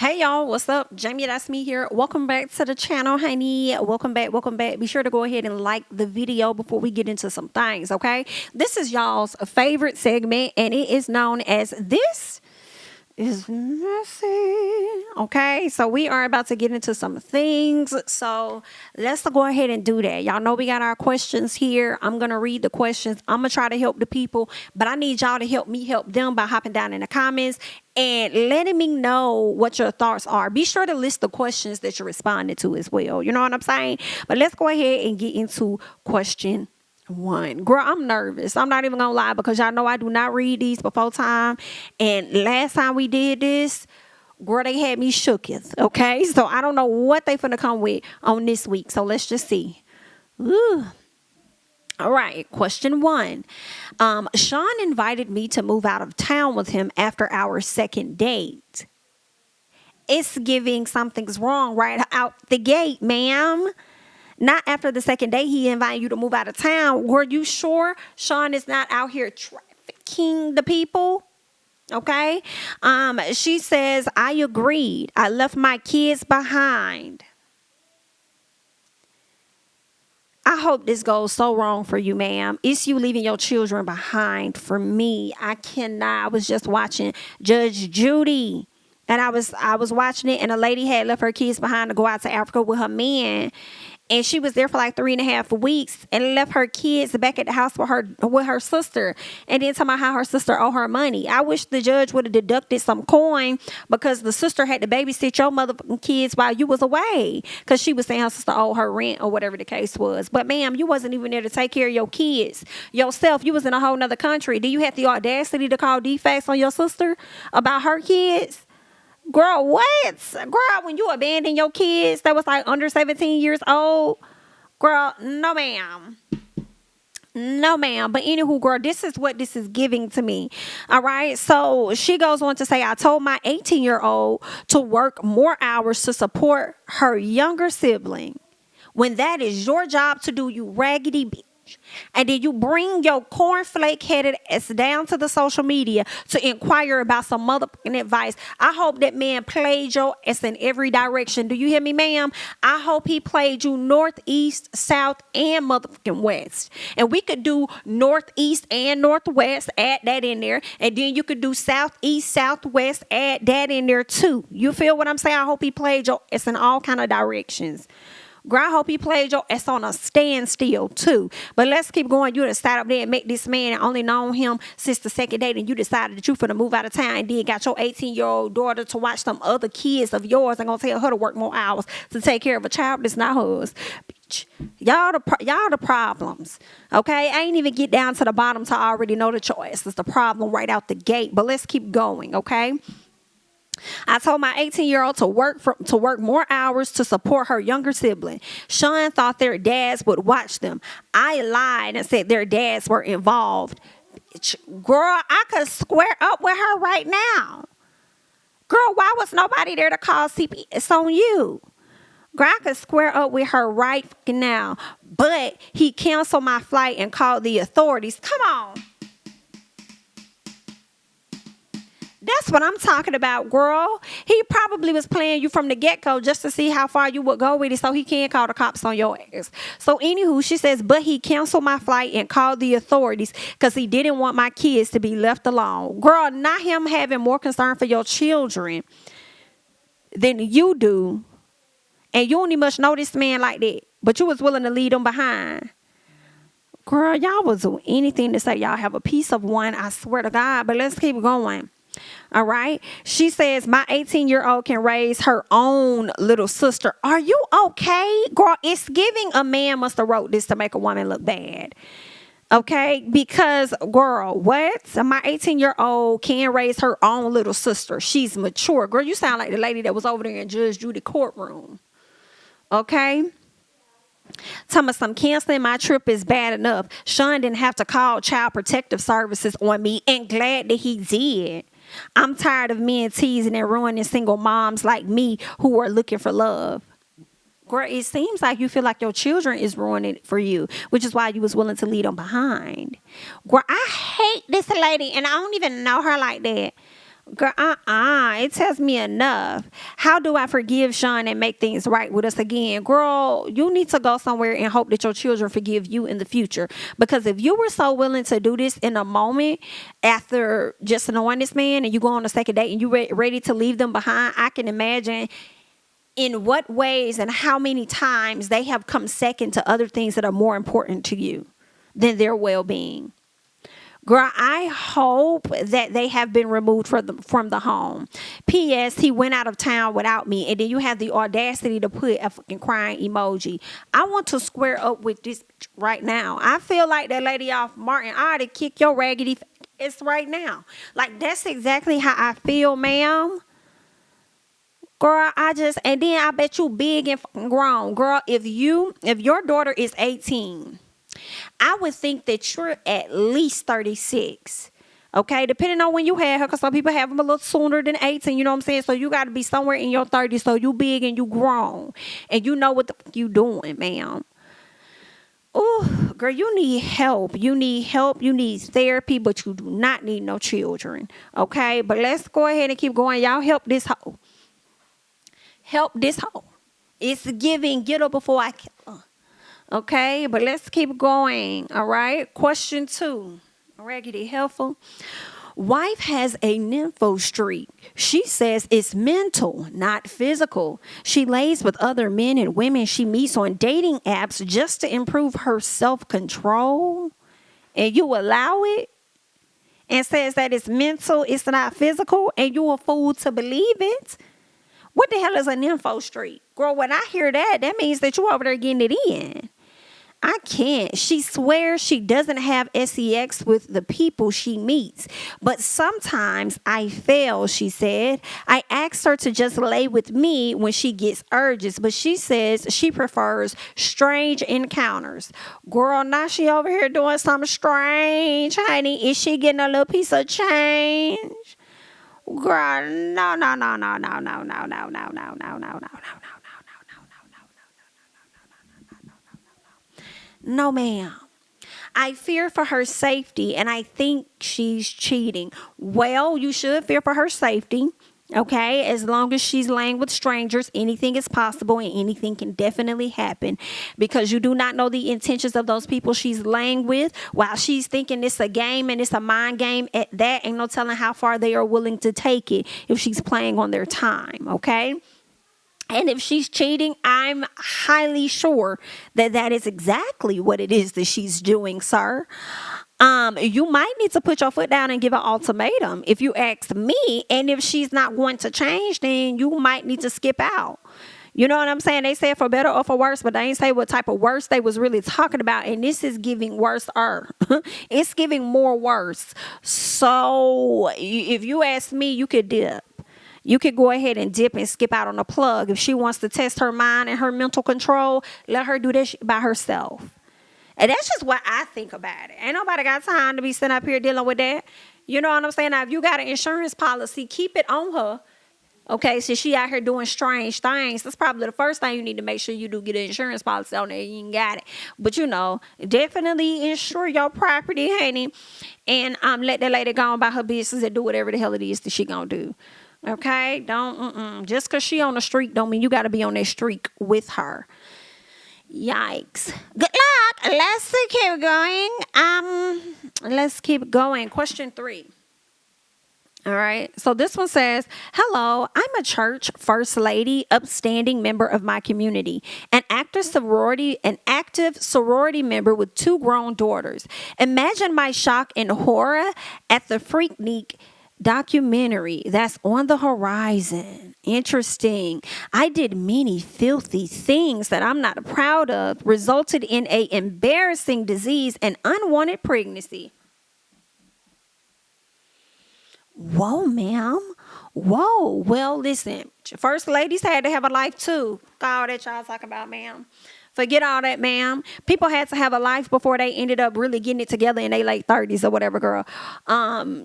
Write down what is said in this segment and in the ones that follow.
Hey y'all, what's up? JamiThatsMe here. Welcome back to the channel, honey. Welcome back, welcome back. Be sure to go ahead and like the video before we get into some things, okay? This is y'all's favorite segment, and it is known as This is Messy. Okay, so we are about to get into some things. So let's go ahead and do that. Y'all know we got our questions here. I'm gonna read the questions. I'm gonna try to help the people, but I need y'all to help me help them by hopping down in the comments and letting me know what your thoughts are. Be sure to list the questions that you're responding to as well. You know what I'm saying? But let's go ahead and get into question one. Girl, I'm nervous. I'm not even gonna lie, because y'all know I do not read these before time. And last time we did this, girl, they had me shooketh. Okay, so I don't know what they finna come with on this week. So let's just see. Ooh. All right, question one. Sean invited me to move out of town with him after our second date. It's giving something's wrong right out the gate, ma'am. Not after the second date, he invited you to move out of town. Were you sure Sean is not out here trafficking the people? Okay. She says, I agreed. I left my kids behind. I hope this goes so wrong for you, ma'am. It's you leaving your children behind. For me, I cannot. I was just watching Judge Judy, and I was watching it, and a lady had left her kids behind to go out to Africa with her man. And she was there for like 3.5 weeks and left her kids back at the house with her sister. And then talking about how her sister owed her money. I wish the judge would have deducted some coin, because the sister had to babysit your motherfucking kids while you was away, because she was saying her sister owed her rent or whatever the case was. But ma'am, you wasn't even there to take care of your kids yourself. You was in a whole nother country. Do you have the audacity to call defects on your sister about her kids? Girl, what? Girl, when you abandon your kids that was like under 17 years old, girl, no ma'am. No ma'am. But anywho, girl, this is what this is giving to me. All right. So she goes on to say, I told my 18-year-old to work more hours to support her younger sibling, when that is your job to do, you raggedy bitch. And then you bring your cornflake-headed ass down to the social media to inquire about some motherfucking advice. I hope that man played your ass in every direction. Do you hear me, ma'am? I hope he played you north, east, south, and motherfucking west. And we could do northeast and northwest, add that in there. And then you could do southeast, southwest, add that in there too. You feel what I'm saying? I hope he played your ass in all kind of directions. Girl, I hope he played your ass on a standstill too. But let's keep going. You decided up there and met this man and only known him since the second date, and you decided that you finna move out of town, and then got your 18-year-old daughter to watch some other kids of yours and gonna tell her to work more hours to take care of a child that's not hers. Bitch, y'all the problems. Okay, I ain't even get down to the bottom to already know the choice. It's the problem right out the gate. But let's keep going, okay? I told my 18-year-old to work more hours to support her younger sibling. Sean thought their dads would watch them. I lied and said their dads were involved. Bitch, girl, I could square up with her right now. Girl, why was nobody there to call CPS on you? Girl, I could square up with her right now. But he canceled my flight and called the authorities. Come on. That's what I'm talking about, girl. He probably was playing you from the get-go just to see how far you would go with it, so he can't call the cops on your ass. So anywho, she says, but he canceled my flight and called the authorities because he didn't want my kids to be left alone. Girl, not him having more concern for your children than you do. And you don't even much know this man like that, but you was willing to leave them behind. Girl, y'all will do anything to say y'all have a piece of one, I swear to God. But let's keep going. All right. She says, my 18-year-old can raise her own little sister. Are you okay? Girl, it's giving a man must have wrote this to make a woman look bad. Okay. Because, girl, what? My 18-year-old can raise her own little sister. She's mature. Girl, you sound like the lady that was over there in Judge Judy courtroom. Okay. Tell me some canceling my trip is bad enough. Sean didn't have to call Child Protective Services on me, and glad that he did. I'm tired of men teasing and ruining single moms like me who are looking for love. Girl, it seems like you feel like your children is ruining it for you, which is why you was willing to leave them behind. Girl, I hate this lady, and I don't even know her like that. Girl, it tells me enough. How do I forgive Sean and make things right with us again? Girl, you need to go somewhere and hope that your children forgive you in the future. Because if you were so willing to do this in a moment after just knowing this man and you go on a second date and you're ready to leave them behind, I can imagine in what ways and how many times they have come second to other things that are more important to you than their well-being. Girl, I hope that they have been removed from the home. P.S. He went out of town without me. And then you have the audacity to put a fucking crying emoji. I want to square up with this right now. I feel like that lady off Martin ought to kick your raggedy ass right now. Like, that's exactly how I feel, ma'am. Girl, and then I bet you big and fucking grown. Girl, if your daughter is 18, I would think that you're at least 36. Okay, depending on when you had her, because some people have them a little sooner than 18, you know what I'm saying? So you got to be somewhere in your 30s, so you big and you grown. And you know what the fuck you doing, ma'am. Oh, girl, you need help. You need therapy, but you do not need no children. Okay, but let's go ahead and keep going. Y'all help this hoe. Help this hoe. It's giving, get her before I kill her. Okay, but let's keep going. All right. Question 2. Raggedy helpful. Wife has a nympho streak. She says it's mental, not physical. She lays with other men and women she meets on dating apps just to improve her self-control. And you allow it and says that it's mental, it's not physical, and you a fool to believe it. What the hell is a nympho streak? Girl, when I hear that, that means that you over there getting it in. I can't. She swears she doesn't have sex with the people she meets. But sometimes I fail, she said. I asked her to just lay with me when she gets urges, but she says she prefers strange encounters. Girl, now she over here doing something strange, honey. Is she getting a little piece of change? Girl, no. No, ma'am. I fear for her safety, and I think she's cheating. Well, you should fear for her safety, okay? As long as she's laying with strangers, anything is possible and anything can definitely happen because you do not know the intentions of those people she's laying with. While she's thinking it's a game and it's a mind game, at that ain't no telling how far they are willing to take it if she's playing on their time, okay? And if she's cheating, I'm highly sure that that is exactly what it is that she's doing, sir. You might need to put your foot down and give an ultimatum if you ask me. And if she's not going to change, then you might need to skip out. You know what I'm saying? They said for better or for worse, but they ain't say what type of worse they was really talking about. And this is giving worse-er. It's giving more worse. So if you ask me, you could dip. You could go ahead and dip and skip out on a plug. If she wants to test her mind and her mental control, let her do that shit by herself. And that's just what I think about it. Ain't nobody got time to be sitting up here dealing with that. You know what I'm saying? Now, if you got an insurance policy, keep it on her. Okay, so she out here doing strange things. That's probably the first thing you need to make sure you do get an insurance policy on there. You ain't got it. But, you know, definitely insure your property, honey. And let that lady go on about her business and do whatever the hell it is that she gonna do. Okay, just because she on the streak don't mean you got to be on that streak with her. Yikes. Good luck. Let's keep going. Let's keep going. Question 3. All right. So this one says, hello, I'm a church first lady, upstanding member of my community, an active sorority member with 2 grown daughters. Imagine my shock and horror at the Freaknik documentary that's on the horizon. Interesting. I did many filthy things that I'm not proud of, resulted in a embarrassing disease and unwanted pregnancy. Whoa, ma'am. Whoa. Well, listen, first ladies had to have a life too. All that y'all talking about, ma'am. Forget all that, ma'am. People had to have a life before they ended up really getting it together in their late 30s or whatever, girl.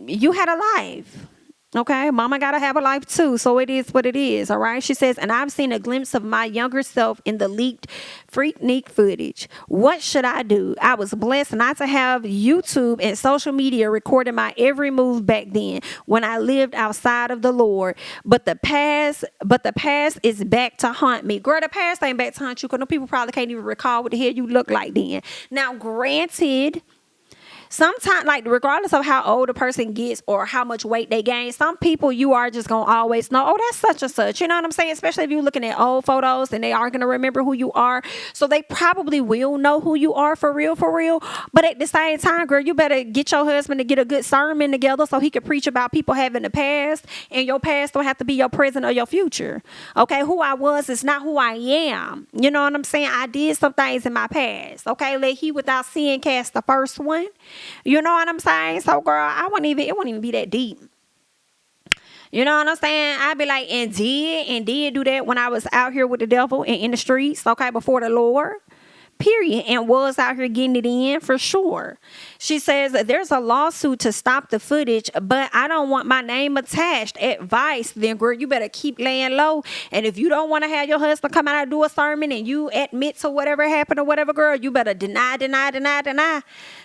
You had a life. Okay, mama gotta have a life too, so it is what it is. All right, she says, and I've seen a glimpse of my younger self in the leaked Freaknik footage. What should I do? I was blessed not to have YouTube and social media recording my every move back then when I lived outside of the Lord. But the past is back to haunt me. Girl, the past ain't back to haunt you because no people probably can't even recall what the hell you look like then. Now, granted, sometimes, like, regardless of how old a person gets or how much weight they gain, some people you are just gonna always know, oh, that's such and such. You know what I'm saying? Especially if you're looking at old photos and they are gonna remember who you are. So they probably will know who you are for real, for real. But at the same time, girl, you better get your husband to get a good sermon together so he can preach about people having the past, and your past don't have to be your present or your future. Okay, who I was is not who I am. You know what I'm saying? I did some things in my past. Okay, let he without sin cast the first one. You know what I'm saying? So, girl, it wouldn't even be that deep. You know what I'm saying? I'd be like, and did do that when I was out here with the devil and in the streets, okay, before the Lord. Period. And was out here getting it in for sure. She says there's a lawsuit to stop the footage, but I don't want my name attached. Advice, then, girl, you better keep laying low. And if you don't want to have your husband come out and do a sermon and you admit to whatever happened or whatever, girl, you better deny.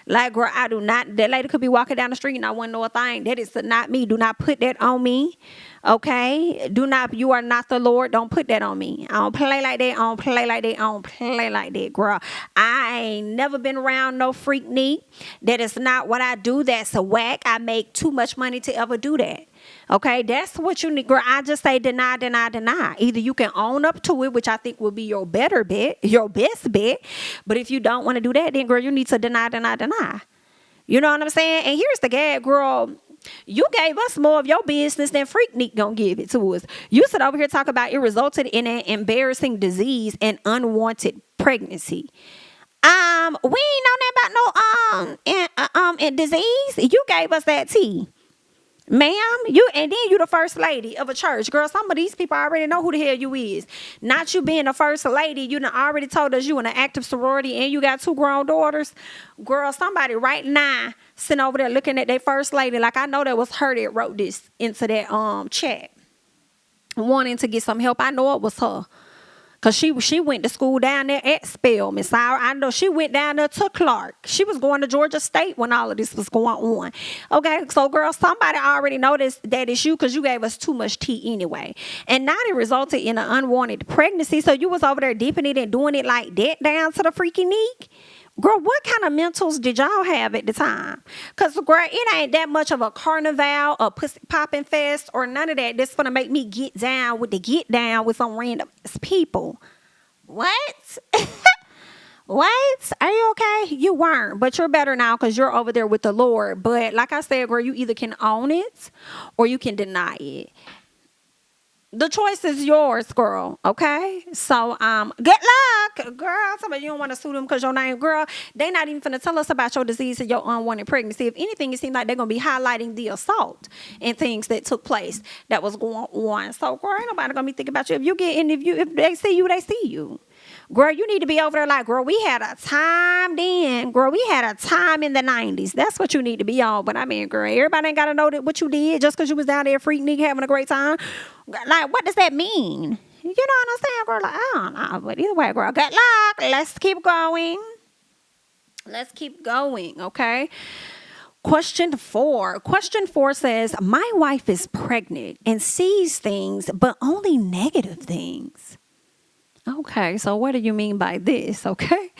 Like, girl, I do not. That lady could be walking down the street and I wouldn't know a thing. That is not me. Do not put that on me. Okay, you are not the Lord. Don't put that on me. I don't play like that. I don't play like that, girl. I ain't never been around no Freaknik. That is not what I do. That's a whack. I make too much money to ever do that. Okay, that's what you need, girl. I just say deny. Either you can own up to it, which I think will be your better bet, your best bet. But if you don't want to do that, then, girl, you need to deny. You know what I'm saying? And here's the gag, girl. You gave us more of your business than Freaknik gonna give it to us. You sit over here talk about it resulted in an embarrassing disease and unwanted pregnancy. We ain't know nothing about no and disease. You gave us that tea. Ma'am, and then you the first lady of a church. Girl, some of these people already know who the hell you is. Not you being the first lady. You done already told us you in an active sorority and you got 2 grown daughters. Girl, somebody right now sitting over there looking at their first lady. Like, I know that was her that wrote this into that chat. Wanting to get some help. I know it was her. Because she went to school down there at Spelman. So I know she went down there to Clark. She was going to Georgia State when all of this was going on. Okay, so, girl, somebody already noticed that it's you because you gave us too much tea anyway. And now it resulted in an unwanted pregnancy. So you was over there dipping it and doing it like that down to the Freaknik. Girl, what kind of mentals did y'all have at the time? Because, girl, it ain't that much of a carnival, a pussy popping fest, or none of that. That's going to make me get down with some random people. What? What? Are you okay? You weren't, but you're better now because you're over there with the Lord. But like I said, girl, you either can own it or you can deny it. The choice is yours, girl. Okay? So, good luck, girl. Somebody, you don't want to sue them because your name, girl. They not even finna tell us about your disease and your unwanted pregnancy. If anything, it seems like they're going to be highlighting the assault and things that took place that was going on. So, girl, ain't nobody going to be thinking about you. If they see you, they see you. Girl, you need to be over there like, girl, we had a time then. Girl, we had a time in the 90s. That's what you need to be on. But I mean, girl, everybody ain't got to know that what you did just because you was down there Freaknik having a great time. Like, what does that mean? You know what I'm saying, girl? Like, I don't know. But either way, girl, good luck. Let's keep going, okay? Question 4. Question 4 says, my wife is pregnant and sees things, but only negative things. Okay, so what do you mean by this? Okay,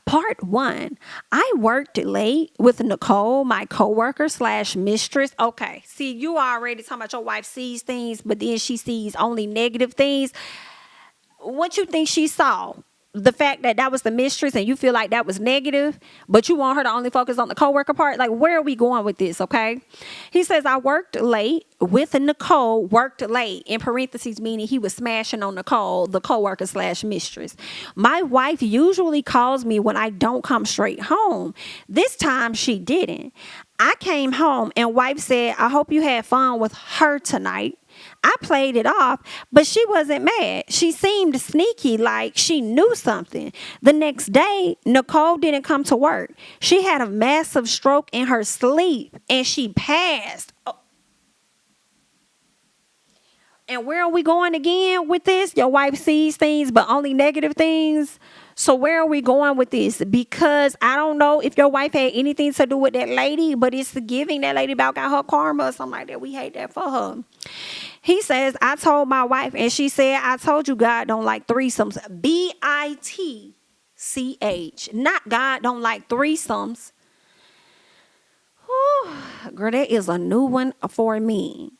part 1. I worked late with Nicole, my coworker / mistress. Okay, see, you already talking about your wife sees things, but then she sees only negative things. What you think she saw? The fact that was the mistress and you feel like that was negative, but you want her to only focus on the coworker part? Like, where are we going with this, okay? He says, I worked late with Nicole, worked late, in parentheses, meaning he was smashing on Nicole, the coworker / mistress. My wife usually calls me when I don't come straight home. This time she didn't. I came home and wife said, I hope you had fun with her tonight. I played it off, but she wasn't mad. She seemed sneaky, like she knew something. The next day, Nicole didn't come to work. She had a massive stroke in her sleep and she passed. And where are we going again with this? Your wife sees things, but only negative things. So where are we going with this? Because I don't know if your wife had anything to do with that lady, but it's the giving that lady about got her karma or something like that. We hate that for her. He says, I told my wife, and she said, I told you God don't like threesomes. BITCH. Not God don't like threesomes. Whew. Girl, that is a new one for me.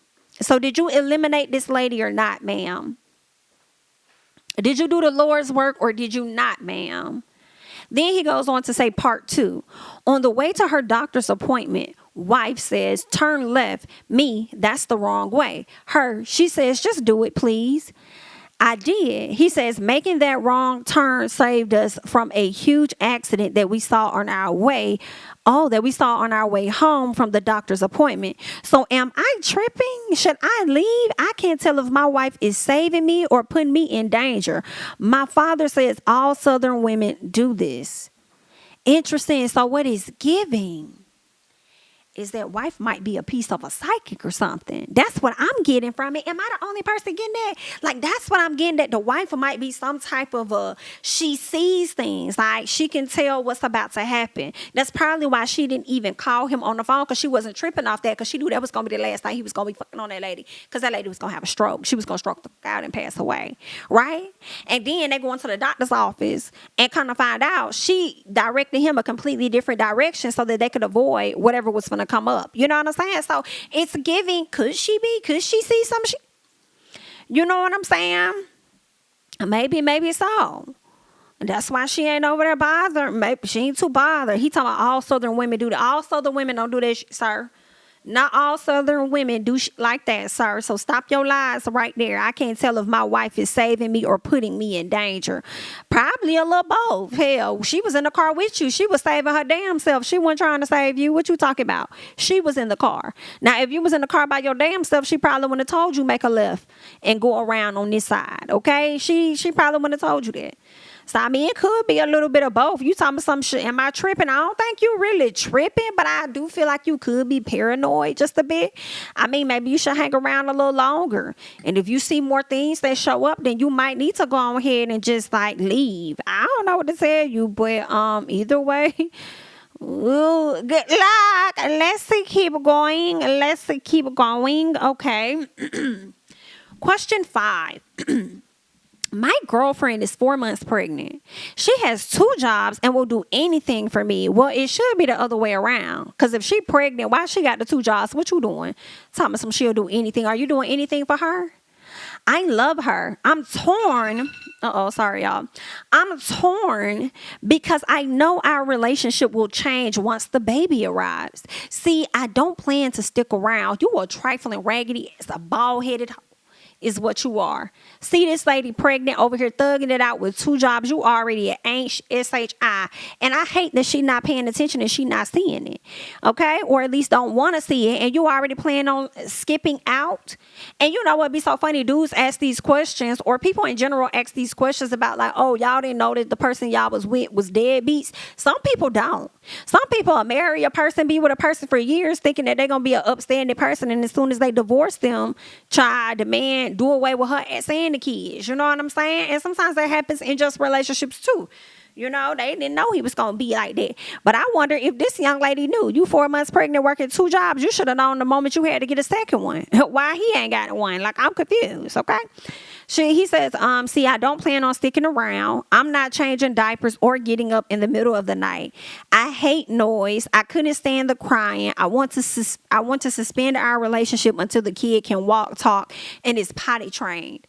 So did you eliminate this lady or not, ma'am? Did you do the Lord's work or did you not, ma'am? Then he goes on to say part 2. On the way to her doctor's appointment, wife says, turn left. Me, that's the wrong way. Her, she says, just do it, please. I did. He says, making that wrong turn saved us from a huge accident that we saw on our way. That we saw on our way home from the doctor's appointment. So am I tripping? Should I leave? I can't tell if my wife is saving me or putting me in danger. My father says all Southern women do this. Interesting. So what is giving? Is that wife might be a piece of a psychic or something. That's what I'm getting from it. Am I the only person getting that? Like, that's what I'm getting, that the wife might be some type of she sees things. Like, she can tell what's about to happen. That's probably why she didn't even call him on the phone, because she wasn't tripping off that, because she knew that was going to be the last time he was going to be fucking on that lady, because that lady was going to have a stroke. She was going to stroke the fuck out and pass away, right? And then they go into the doctor's office and kind of find out she directed him a completely different direction so that they could avoid whatever was going to come up. You know what I'm saying? So it's giving. Could she see some shit? You know what I'm saying? Maybe so. That's why she ain't over there bothered. Maybe she ain't too bothered. He talking about all Southern women do that. All Southern women don't do that shit, sir. Not all Southern women do shit like that, sir. So stop your lies right there. I can't tell if my wife is saving me or putting me in danger. Probably a little both. Hell, she was in the car with you. She was saving her damn self. She wasn't trying to save you. What you talking about? She was in the car. Now, if you was in the car by your damn self, she probably wouldn't have told you make a left and go around on this side. Okay? She probably wouldn't have told you that. So, I mean, it could be a little bit of both. You talking about some shit. Am I tripping? I don't think you really tripping, but I do feel like you could be paranoid just a bit. I mean, maybe you should hang around a little longer. And if you see more things that show up, then you might need to go ahead and just like leave. I don't know what to tell you, but either way, ooh, good luck. Let's keep going. Okay. Question 5. My girlfriend is 4 months pregnant. She has 2 jobs and will do anything for me. Well, it should be the other way around. Because if she pregnant, why she got the 2 jobs? What you doing? Tell me she'll do anything. Are you doing anything for her? I love her. I'm torn. Sorry, y'all. I'm torn because I know our relationship will change once the baby arrives. See, I don't plan to stick around. You are trifling raggedy. It's a bald-headed is what you are. See this lady pregnant over here thugging it out with 2 jobs. You already an SHI. And I hate that she not paying attention and she not seeing it. Okay? Or at least don't want to see it. And you already plan on skipping out. And you know what be so funny? Dudes ask these questions, or people in general ask these questions about like, oh, y'all didn't know that the person y'all was with was deadbeats. Some people don't. Some people marry a person, be with a person for years thinking that they're going to be an upstanding person. And as soon as they divorce them, try, demand, do away with her and the kids. You know what I'm saying? And sometimes that happens in just relationships too. You know, they didn't know he was going to be like that. But I wonder if this young lady knew. You 4 months pregnant working 2 jobs. You should have known the moment you had to get a second one. Why he ain't got one? Like, I'm confused, okay? He says, see, I don't plan on sticking around. I'm not changing diapers or getting up in the middle of the night. I hate noise. I couldn't stand the crying. I want to suspend our relationship until the kid can walk, talk, and is potty trained.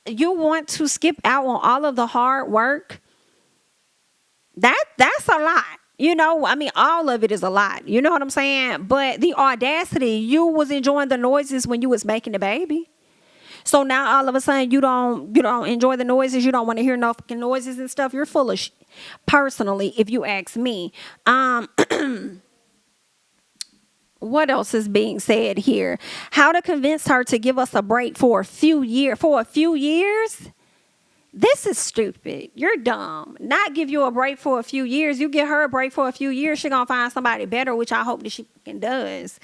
You want to skip out on all of the hard work? That's a lot. You know, I mean, all of it is a lot. You know what I'm saying? But the audacity, you was enjoying the noises when you was making the baby. So now all of a sudden you don't enjoy the noises. You don't want to hear no fucking noises and stuff. You're full of shit. Personally, if you ask me. What else is being said here? How to convince her to give us a break for a few years? This is stupid. You're dumb. Not give you a break for a few years. You give her a break for a few years, she's going to find somebody better, which I hope that she fucking does.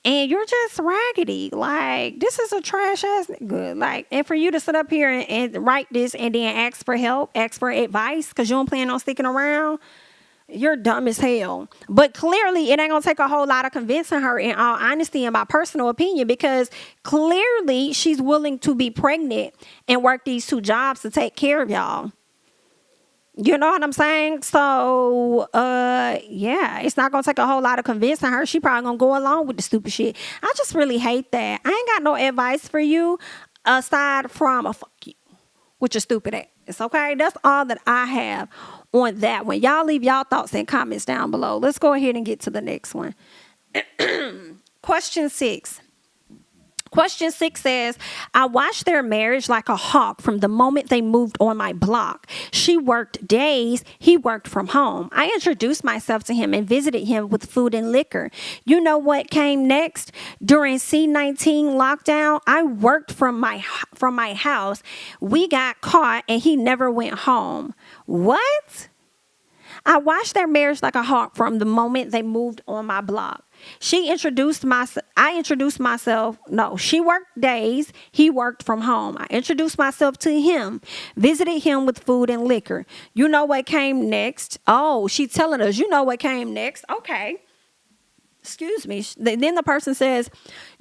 And you're just raggedy. Like, this is a trash ass nigga. Like, and for you to sit up here and write this and then ask for help, ask for advice, because you don't plan on sticking around, you're dumb as hell. But clearly, it ain't gonna take a whole lot of convincing her, in all honesty, in my personal opinion, because clearly she's willing to be pregnant and work these 2 jobs to take care of y'all. You know what I'm saying? So, yeah, it's not going to take a whole lot of convincing her. She probably going to go along with the stupid shit. I just really hate that. I ain't got no advice for you aside from a fuck you with your stupid ass, okay? That's all that I have on that one. Y'all leave y'all thoughts and comments down below. Let's go ahead and get to the next one. Question 6. Question 6 says, I watched their marriage like a hawk from the moment they moved on my block. She worked days. He worked from home. I introduced myself to him and visited him with food and liquor. You know what came next? During C-19 lockdown, I worked from my house. We got caught and he never went home. What? I watched their marriage like a hawk from the moment they moved on my block. She introduced myself. I introduced myself. No, she worked days. He worked from home. I introduced myself to him, visited him with food and liquor. You know what came next? Oh, she's telling us, you know what came next? Okay. Excuse me. Then the person says,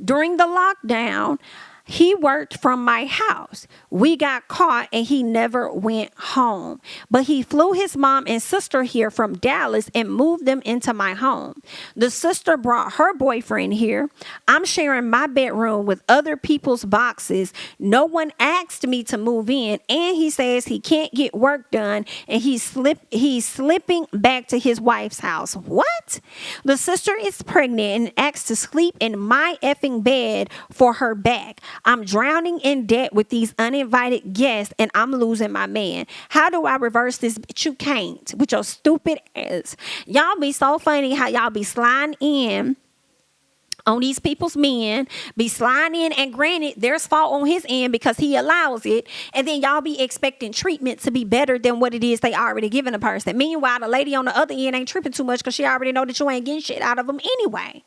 during the lockdown, he worked from my house. We got caught and he never went home. But he flew his mom and sister here from Dallas and moved them into my home. The sister brought her boyfriend here. I'm sharing my bedroom with other people's boxes. No one asked me to move in. And he says he can't get work done and he's slipping back to his wife's house. What? The sister is pregnant and asked to sleep in my effing bed for her back. I'm drowning in debt with these uninvited guests and I'm losing my man. How do I reverse this? Bitch, you can't with your stupid ass. Y'all be so funny how y'all be sliding in on these people's men, be sliding in, and granted, there's fault on his end because he allows it, and then y'all be expecting treatment to be better than what it is they already giving a person. Meanwhile, the lady on the other end ain't tripping too much because she already know that you ain't getting shit out of him anyway.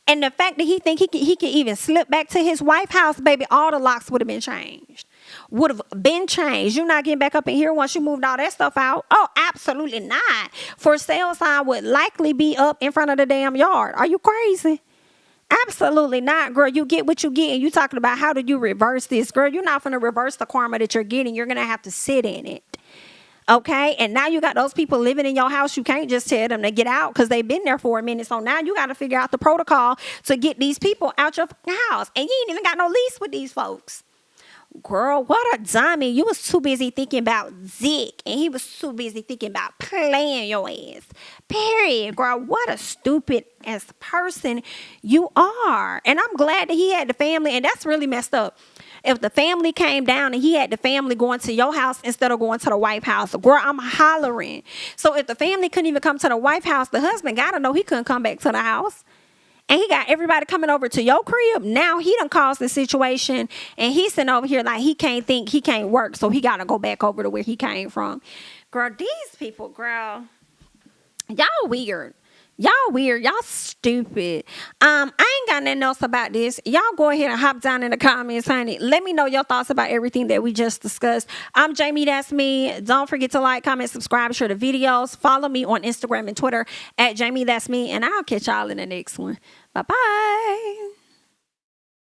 And the fact that he think he can even slip back to his wife's house, baby, all the locks would have been changed. Would have been changed. You're not getting back up in here once you moved all that stuff out. Oh, absolutely not. For sale sign would likely be up in front of the damn yard. Are you crazy? Absolutely not, girl. You get what you get, and you talking about how do you reverse this, girl? You're not going to reverse the karma that you're getting. You're going to have to sit in it. Okay, and now you got those people living in your house. You can't just tell them to get out because they've been there for a minute. So now you got to figure out the protocol to get these people out your house. And you ain't even got no lease with these folks. Girl, what a dummy. You was too busy thinking about Zeke, and he was too busy thinking about playing your ass. Period, girl. What a stupid ass person you are. And I'm glad that he had the family, and that's really messed up. If the family came down and he had the family going to your house instead of going to the wife's house, girl, I'm hollering. So if the family couldn't even come to the wife's house, the husband got to know he couldn't come back to the house. And he got everybody coming over to your crib. Now he done caused the situation. And he's sitting over here like he can't think, he can't work. So he got to go back over to where he came from. Girl, these people, girl, y'all weird. Y'all weird. Y'all stupid. I ain't got nothing else about this. Y'all go ahead and hop down in the comments, honey. Let me know your thoughts about everything that we just discussed. I'm JamiThatsMe. Don't forget to like, comment, subscribe, share the videos. Follow me on Instagram and Twitter at JamiThatsMe. And I'll catch y'all in the next one. Bye-bye.